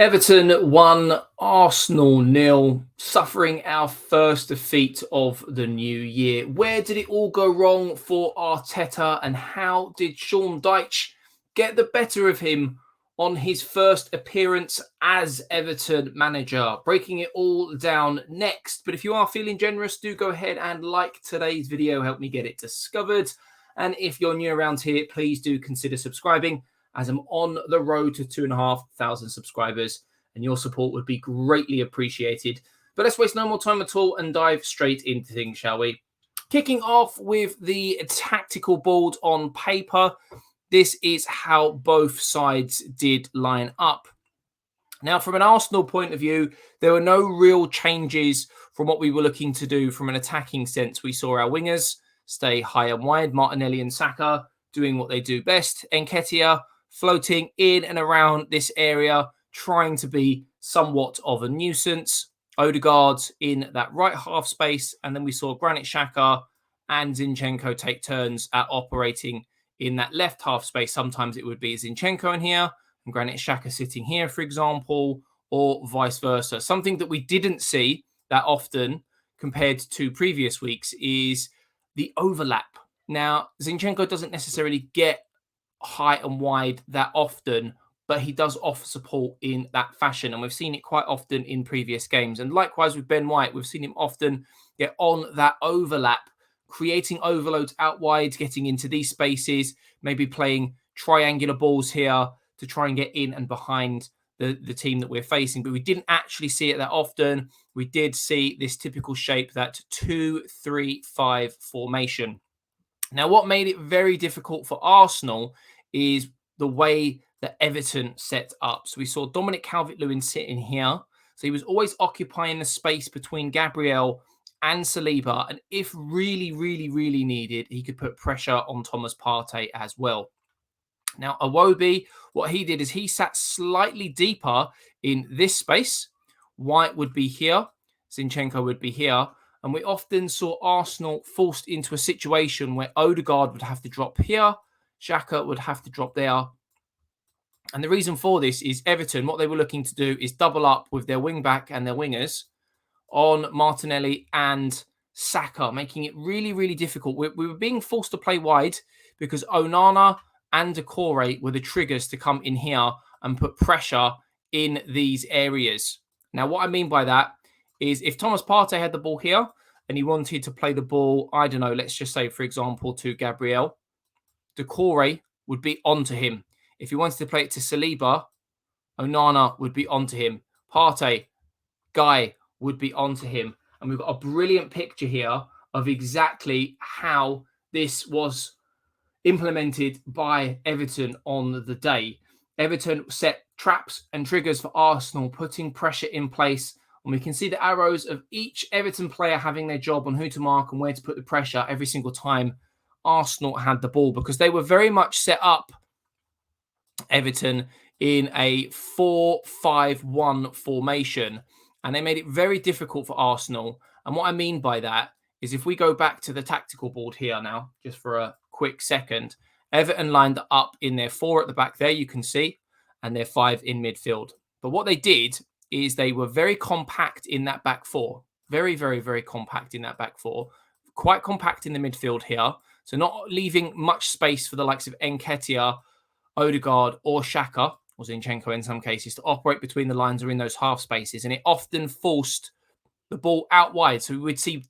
Everton 1, Arsenal 0, suffering our first defeat of the new year. Where did it all go wrong for Arteta, and how did Sean Dyche get the better of him on his first appearance as Everton manager? Breaking it all down next. But if you are feeling generous, do go ahead and like today's video. Help me get it discovered. And if you're new around here, please do consider subscribing, as I'm on the road to 2,500 subscribers, and your support would be greatly appreciated. But let's waste no more time at all and dive straight into things, shall we? Kicking off with the tactical board on paper, this is how both sides did line up. Now, from an Arsenal point of view, there were no real changes from what we were looking to do from an attacking sense. We saw our wingers stay high and wide, Martinelli and Saka doing what they do best, Nketiah floating in and around this area, trying to be somewhat of a nuisance. Odegaard in that right half space. And then we saw Granit Xhaka and Zinchenko take turns at operating in that left half space. Sometimes it would be Zinchenko in here and Granit Xhaka sitting here, for example, or vice versa. Something that we didn't see that often compared to previous weeks is the overlap. Now, Zinchenko doesn't necessarily get high and wide that often, but he does offer support in that fashion, and we've seen it quite often in previous games. And likewise with Ben White, we've seen him often get on that overlap, creating overloads out wide, getting into these spaces, maybe playing triangular balls here to try and get in and behind the team that we're facing. But we didn't actually see it that often. We did see this typical shape, that 2-3-5 formation. Now, what made it very difficult for Arsenal is the way that Everton set up. So we saw Dominic Calvert-Lewin sitting here. So he was always occupying the space between Gabriel and Saliba. And if really, really, really needed, he could put pressure on Thomas Partey as well. Now, Iwobi, what he did is he sat slightly deeper in this space. White would be here. Zinchenko would be here. And we often saw Arsenal forced into a situation where Odegaard would have to drop here, Xhaka would have to drop there. And the reason for this is Everton, what they were looking to do is double up with their wing-back and their wingers on Martinelli and Saka, making it really, really difficult. We were being forced to play wide because Onana and Decore were the triggers to come in here and put pressure in these areas. Now, what I mean by that is if Thomas Partey had the ball here and he wanted to play the ball, I don't know, let's just say, for example, to Gabriel, Decore would be onto him. If he wanted to play it to Saliba, Onana would be onto him. Partey, Guy would be onto him. And we've got a brilliant picture here of exactly how this was implemented by Everton on the day. Everton set traps and triggers for Arsenal, putting pressure in place. And we can see the arrows of each Everton player having their job on who to mark and where to put the pressure every single time Arsenal had the ball, because they were very much set up, Everton, in a 4-5-1 formation. And they made it very difficult for Arsenal. And what I mean by that is if we go back to the tactical board here now, just for a quick second, Everton lined up in their 4 at the back there, you can see, and their 5 in midfield. But what they did is they were very compact in that back 4. Very, very, very compact in that back 4. Quite compact in the midfield here. So not leaving much space for the likes of Nketiah, Odegaard, or Xhaka, or Zinchenko in some cases, to operate between the lines or in those half spaces. And it often forced the ball out wide. So we would see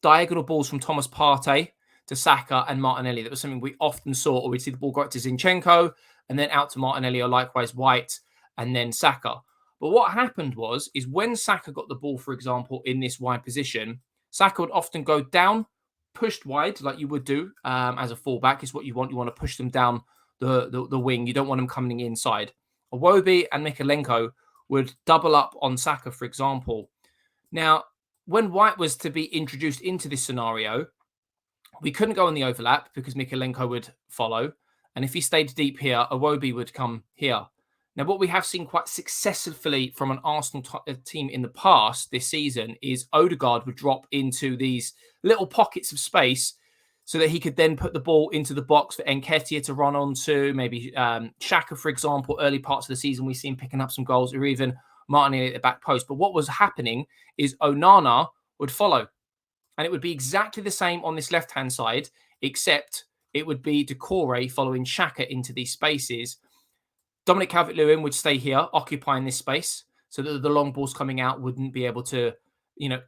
diagonal balls from Thomas Partey to Saka and Martinelli. That was something we often saw. Or we'd see the ball go out to Zinchenko and then out to Martinelli, or likewise White and then Saka. But what happened is when Saka got the ball, for example, in this wide position, Saka would often go down, pushed wide, like you would do as a fullback. Is what you want. You want to push them down the wing. You don't want them coming inside. Iwobi and Mykolenko would double up on Saka, for example. Now, when White was to be introduced into this scenario, we couldn't go on the overlap because Mykolenko would follow. And if he stayed deep here, Iwobi would come here. Now, what we have seen quite successfully from an Arsenal team in the past this season is Odegaard would drop into these little pockets of space so that he could then put the ball into the box for Nketiah to run onto, maybe Xhaka, for example. Early parts of the season, we see him picking up some goals, or even Martinelli at the back post. But what was happening is Onana would follow, and it would be exactly the same on this left-hand side, except it would be Doucouré following Xhaka into these spaces. Dominic Calvert-Lewin would stay here, occupying this space, so that the long balls coming out wouldn't be able to,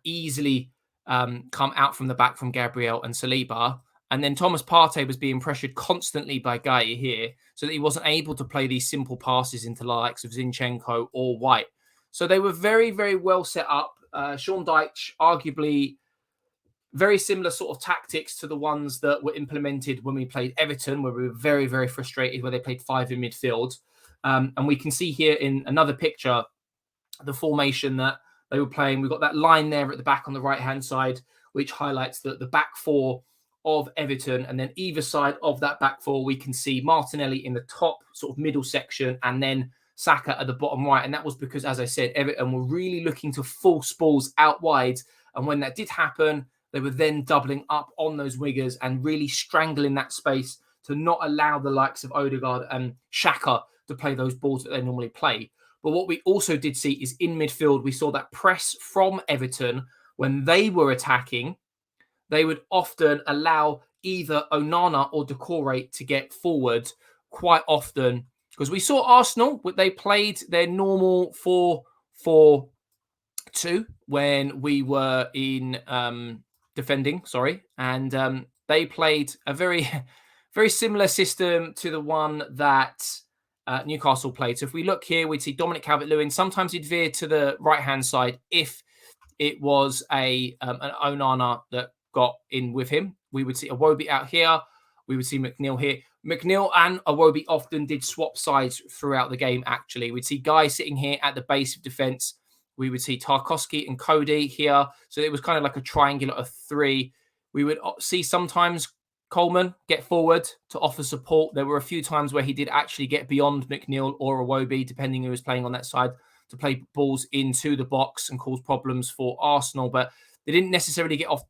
easily come out from the back from Gabriel and Saliba. And then Thomas Partey was being pressured constantly by Gaia here, so that he wasn't able to play these simple passes into the likes of Zinchenko or White. So they were very, very well set up. Sean Dyche, arguably very similar sort of tactics to the ones that were implemented when we played Everton, where we were very, very frustrated, where they played 5 in midfield. And we can see here in another picture the formation that they were playing. We've got that line there at the back on the right-hand side, which highlights the back four of Everton. And then either side of that back four, we can see Martinelli in the top sort of middle section, and then Saka at the bottom right. And that was because, as I said, Everton were really looking to force balls out wide. And when that did happen, they were then doubling up on those wingers and really strangling that space to not allow the likes of Odegaard and Xhaka to play those balls that they normally play. But what we also did see is in midfield, we saw that press from Everton. When they were attacking, they would often allow either Onana or Doucouré to get forward quite often. Because we saw Arsenal, they played their normal 4-4-2 when we were in defending, and they played a very, very similar system to the one that Newcastle played. So if we look here, we'd see Dominic Calvert-Lewin. Sometimes he'd veer to the right-hand side if it was an Onana that got in with him. We would see Iwobi out here. We would see McNeil here. McNeil and Iwobi often did swap sides throughout the game, actually. We'd see Guy sitting here at the base of defence. We would see Tarkowski and Cody here. So it was kind of like a triangular of 3. We would see sometimes Coleman get forward to offer support. There were a few times where he did actually get beyond McNeil or Iwobi, depending who was playing on that side, to play balls into the box and cause problems for Arsenal. But they didn't necessarily get off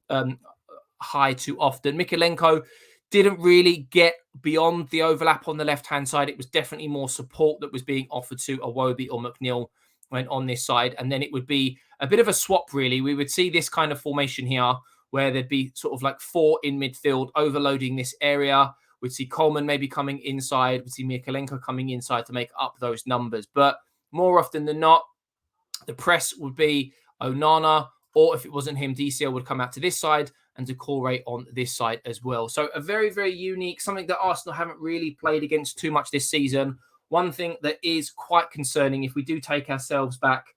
high too often. Mykolenko didn't really get beyond the overlap on the left-hand side. It was definitely more support that was being offered to Iwobi or McNeil when on this side. And then it would be a bit of a swap, really. We would see this kind of formation here, where there'd be sort of like 4 in midfield overloading this area. We'd see Coleman maybe coming inside. We'd see Mykolenko coming inside to make up those numbers. But more often than not, the press would be Onana, or if it wasn't him, DCL would come out to this side and Doucouré on this side as well. So a very, very unique, something that Arsenal haven't really played against too much this season. One thing that is quite concerning, if we do take ourselves back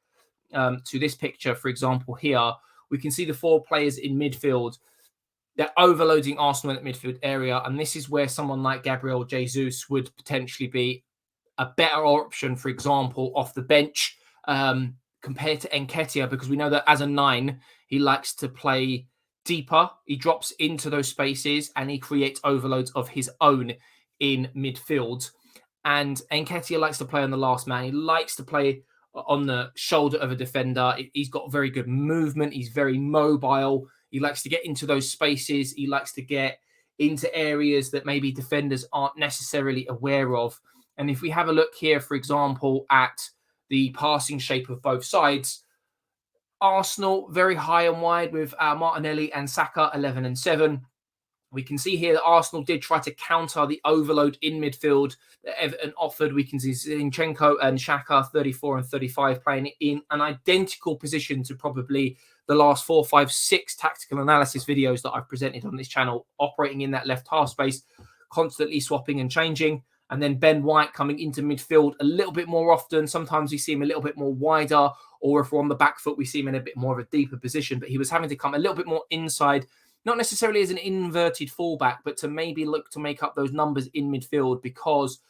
to this picture, for example, here, we can see the 4 players in midfield. They're overloading Arsenal in that midfield area. And this is where someone like Gabriel Jesus would potentially be a better option, for example, off the bench compared to Nketiah, because we know that as a 9, he likes to play deeper. He drops into those spaces and he creates overloads of his own in midfield. And Nketiah likes to play on the last man. He likes to play on the shoulder of a defender. He's got very good movement. He's very mobile. He likes to get into those spaces. He likes to get into areas that maybe defenders aren't necessarily aware of. And if we have a look here, for example, at the passing shape of both sides, Arsenal very high and wide with Martinelli and Saka 11 and 7. We can see here that Arsenal did try to counter the overload in midfield that Everton offered. We can see Zinchenko and Xhaka 34 and 35 playing in an identical position to probably the last 4, 5, 6 tactical analysis videos that I've presented on this channel, operating in that left half space, constantly swapping and changing. And then Ben White coming into midfield a little bit more often. Sometimes we see him a little bit more wider, or if we're on the back foot, we see him in a bit more of a deeper position. But he was having to come a little bit more inside, not necessarily as an inverted fullback, but to maybe look to make up those numbers in midfield because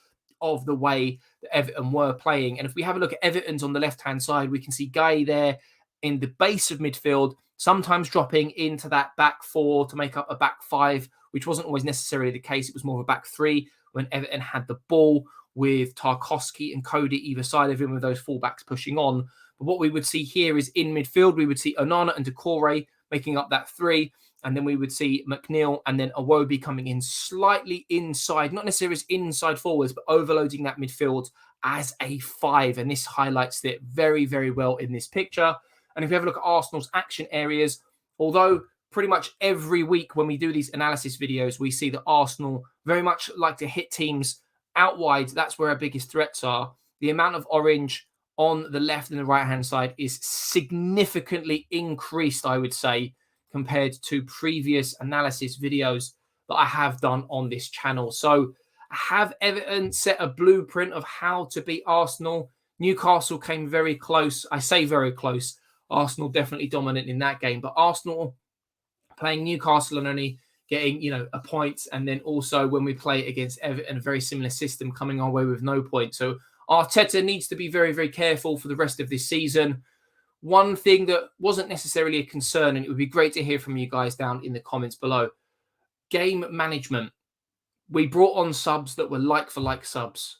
of the way that Everton were playing. And if we have a look at Everton's on the left-hand side, we can see Guy there in the base of midfield, sometimes dropping into that back 4 to make up a back 5, which wasn't always necessarily the case. It was more of a back 3 when Everton had the ball, with Tarkowski and Cody either side of him, with those fullbacks pushing on. But what we would see here is in midfield, we would see Onana and Doucouré making up that 3. and then we would see McNeil and then Iwobi coming in slightly inside, not necessarily as inside forwards, but overloading that midfield as a 5. And this highlights it very, very well in this picture. And if you have a look at Arsenal's action areas, although pretty much every week when we do these analysis videos, we see that Arsenal very much like to hit teams out wide. That's where our biggest threats are. The amount of orange on the left and the right-hand side is significantly increased, I would say, compared to previous analysis videos that I have done on this channel. So have Everton set a blueprint of how to beat Arsenal? Newcastle came very close. I say very close. Arsenal definitely dominant in that game, but Arsenal playing Newcastle and only getting, a point. And then also when we play against Everton, a very similar system, coming our way with no point. So Arteta needs to be very, very careful for the rest of this season. One thing that wasn't necessarily a concern, and it would be great to hear from you guys down in the comments below, game management. We brought on subs that were like-for-like subs.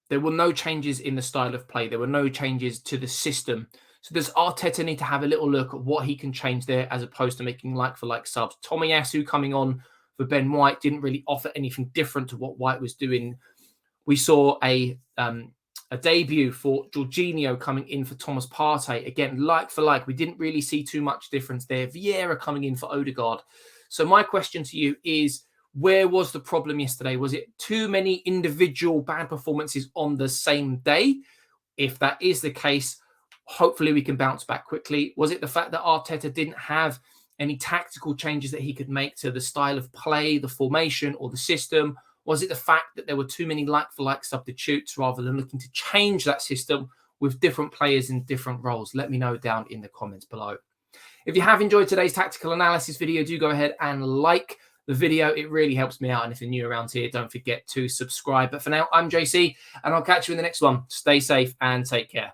There were no changes in the style of play. There were no changes to the system. So does Arteta need to have a little look at what he can change there as opposed to making like-for-like subs? Tomiyasu coming on for Ben White didn't really offer anything different to what White was doing. We saw a debut for Jorginho coming in for Thomas Partey. Again, like-for-like. We didn't really see too much difference there. Vieira coming in for Odegaard. So my question to you is, where was the problem yesterday? Was it too many individual bad performances on the same day? If that is the case, hopefully we can bounce back quickly. Was it the fact that Arteta didn't have any tactical changes that he could make to the style of play, the formation, or the system? Was it the fact that there were too many like-for-like substitutes rather than looking to change that system with different players in different roles? Let me know down in the comments below. If you have enjoyed today's tactical analysis video, do go ahead and like the video. It really helps me out. And if you're new around here, don't forget to subscribe. But for now, I'm JC, and I'll catch you in the next one. Stay safe and take care.